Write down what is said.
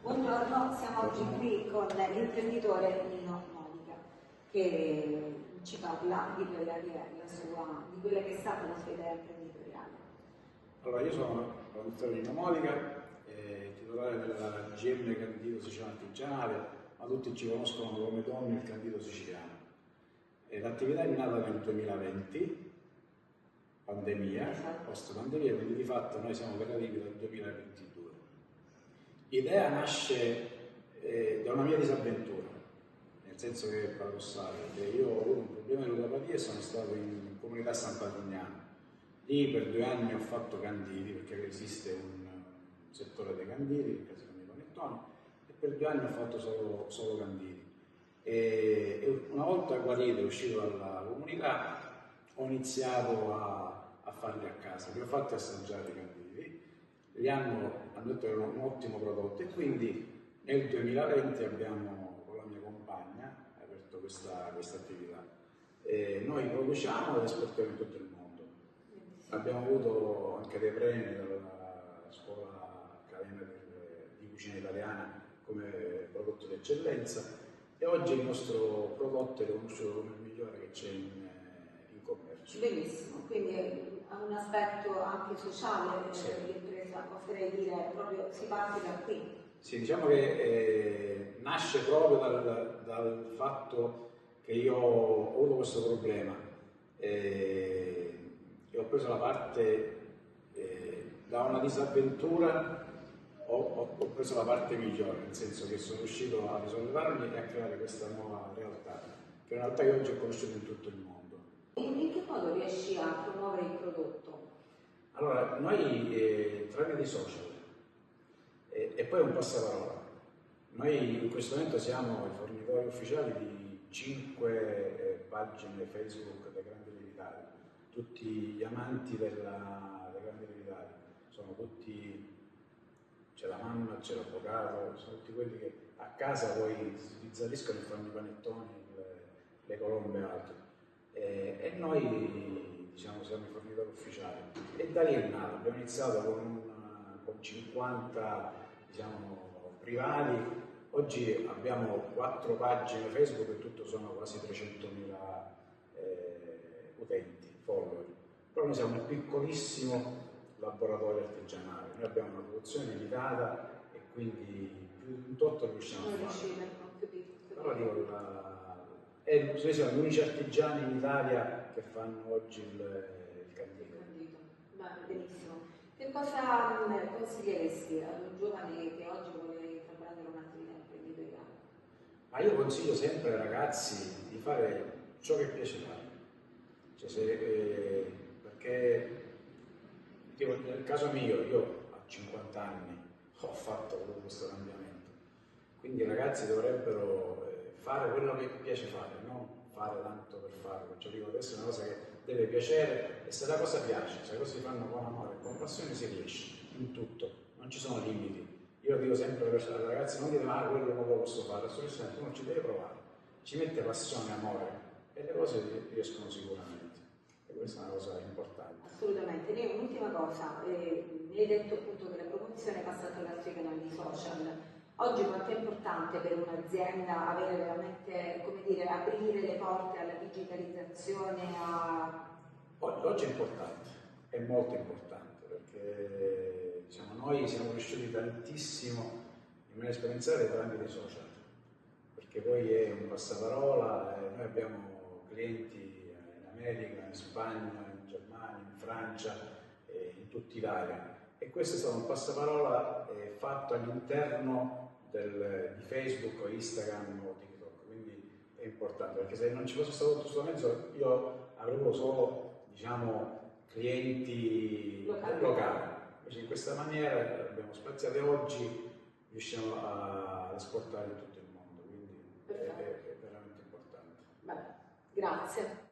Buongiorno, siamo oggi qui con l'imprenditore Nino Modica che ci parla di quella che è stata la sua idea imprenditoriale. Allora, io sono l'imprenditore Nino Modica, titolare della GM Candido Siciliano Artigianale, ma tutti ci conoscono come Don il Candido Siciliano. L'attività è nata nel 2020, pandemia, post pandemia, quindi di fatto noi siamo operativi dal 2022. L'idea nasce da una mia disavventura, nel senso che è paradossale, che io ho avuto un problema di ludopatia e sono stato in comunità San Patrignano. Lì per 2 anni ho fatto canditi, perché esiste un settore dei canditi, in casa dei panettoni, e per 2 anni ho fatto solo canditi. E una volta guarito e uscito dalla comunità, ho iniziato a farli a casa, li ho fatti assaggiare i canditi. Hanno detto che era un ottimo prodotto e quindi nel 2020 abbiamo, con la mia compagna, aperto questa attività. Noi produciamo ed esportiamo in tutto il mondo. Abbiamo avuto anche dei premi dalla Scuola Accademia di Cucina Italiana come prodotto di eccellenza e oggi il nostro prodotto è riconosciuto come il migliore che c'è in commercio. Benissimo, quindi ha un aspetto anche sociale dell'impresa, oserei dire, proprio si parte da qui. Sì, diciamo che nasce proprio dal fatto che io ho avuto questo problema e ho preso la parte, da una disavventura ho preso la parte migliore, nel senso che sono riuscito a risollevarmi e a creare questa nuova realtà, che è una realtà che oggi ho conosciuto in tutto il mondo. In che modo riesci a promuovere il prodotto? Allora, noi tramite i social e poi un passaparola. Noi in questo momento siamo i fornitori ufficiali di 5 pagine Facebook dei Grandi Lievitati. Tutti gli amanti dei Grandi Lievitati sono tutti, c'è la mamma, c'è l'avvocato, sono tutti quelli che a casa poi si sbizzarriscono e fanno i panettoni, le colombe e altro. E noi diciamo siamo i fornitori ufficiali e da lì è nato. Abbiamo iniziato con 50 diciamo, privati, oggi abbiamo 4 pagine Facebook e tutto sono quasi 300.000 utenti, follower. Però noi siamo un piccolissimo laboratorio artigianale, noi abbiamo una produzione limitata e quindi più di un tot riusciamo a fare. Però dico, noi siamo gli unici artigiani in Italia che fanno oggi il candito. Benissimo. Che cosa consiglieresti ad un giovane che oggi vuole intraprendere un'attività imprenditoriale? Ma io consiglio sempre ai ragazzi di fare ciò che piace fare. Cioè, perché nel caso mio, io a 50 anni ho fatto questo cambiamento. Quindi i ragazzi dovrebbero fare quello che piace fare, non fare tanto per farlo. Cioè dico, adesso è una cosa che deve piacere e se la cosa piace, se la cosa si fanno con amore e con passione si riesce in tutto, non ci sono limiti. Io dico sempre ai ragazzi, non dite quello non lo posso fare, assolutamente uno ci deve provare, ci mette passione, amore e le cose riescono sicuramente. E questa è una cosa importante. Assolutamente. Un'ultima cosa, mi hai detto appunto che la promozione passa attraverso i canali social. Oggi quanto è importante per un'azienda avere veramente, come dire, aprire le porte alla digitalizzazione? Oggi è importante, è molto importante, perché diciamo, noi siamo cresciuti tantissimo in maniera esponenziale tramite i social, perché poi è un passaparola, noi abbiamo clienti in America, in Spagna, in Germania, in Francia, in tutta Italia. E questo è stato un passaparola fatto all'interno di Facebook o Instagram o TikTok, quindi è importante, perché se non ci fosse stato tutto questo mezzo io avevo solo diciamo, clienti locali. Invece in questa maniera abbiamo spaziato e oggi riusciamo ad esportare in tutto il mondo, quindi è veramente importante. Beh, grazie.